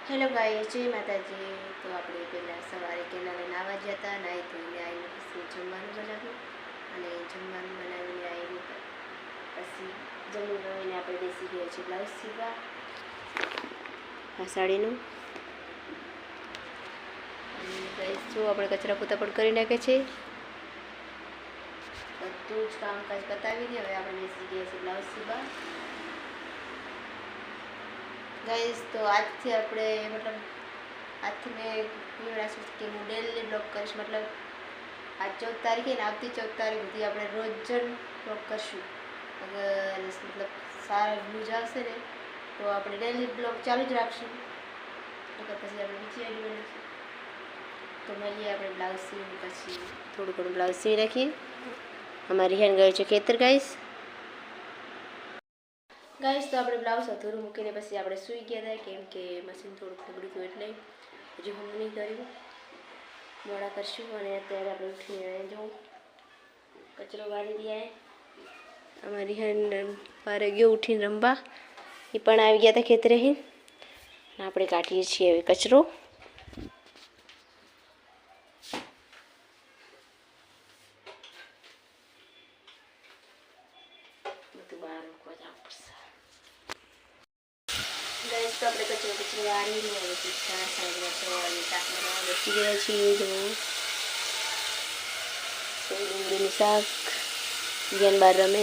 Hello guys, જય માતાજી. તો આપણે પહેલાં સવારે કેનાલે નાહવા ગયા હતા. નાહી ધોઈને આવીને પછી જમવાનું બનાવ્યું અને જમવાનું બનાવીને આવીને પછી જમી ગઈને આપણે બેસી ગયા છીએ બ્લાઉઝ સીવવા આ સાડીનું. અને ગાઈસ જો આપણે કચરા પોતા પણ કરી નાખે છે. બધું જ કામકાજ પતાવીને હવે આપણે બેસી ગયા છીએ બ્લાઉઝ સીવવા. ગાઈસ તો આજથી આપણે મતલબ આજથી મેં નિવડાશું કે હું ડેલી બ્લોગ કરીશ. મતલબ આજ 14 તારીખે ને આવતી 14 તારીખ સુધી આપણે રોજ જ બ્લોગ કરશું. અગર મતલબ સારા વ્યૂઝ આવશે ને તો આપણે ડેલી બ્લોગ ચાલુ જ રાખશું. અગર પછી આપણે બીજી આઈડી બનાવીશું. તો મળીએ આપણે બ્લાઉઝ સીવીને પછી થોડું ઘણું બ્લાઉઝ સીવી રાખીએ. અમારી હેન ગયું છે ખેતર ગાઈસ. ગાઈસ તો આપણે બ્લાઉઝ અધૂરું મૂકીને પછી આપણે સૂઈ ગયા હતા કેમ કે મશીન થોડુંક બગડ્યું હતું એટલે હજુ હું નહીં કર્યું. મોડા કરશું અને અત્યારે આપણે ઉઠીને જો કચરો વાળી દઈએ. અમારી હેન્ડ પારે ગયો ઉઠીને રમવા. એ પણ આવી ગયા હતા ખેતરે. આપણે કાઢીએ છીએ હવે કચરો. બધું બહાર મૂકવા જવું પડશે. ગાઈસ તો આપણે કચરો વાળીને હવે ચાર સાઈડમાં સવારની શાક બનાવવા બેસી ગયા છીએ. જો ડુંગળીનું શાક જ્ઞાન બહાર રમે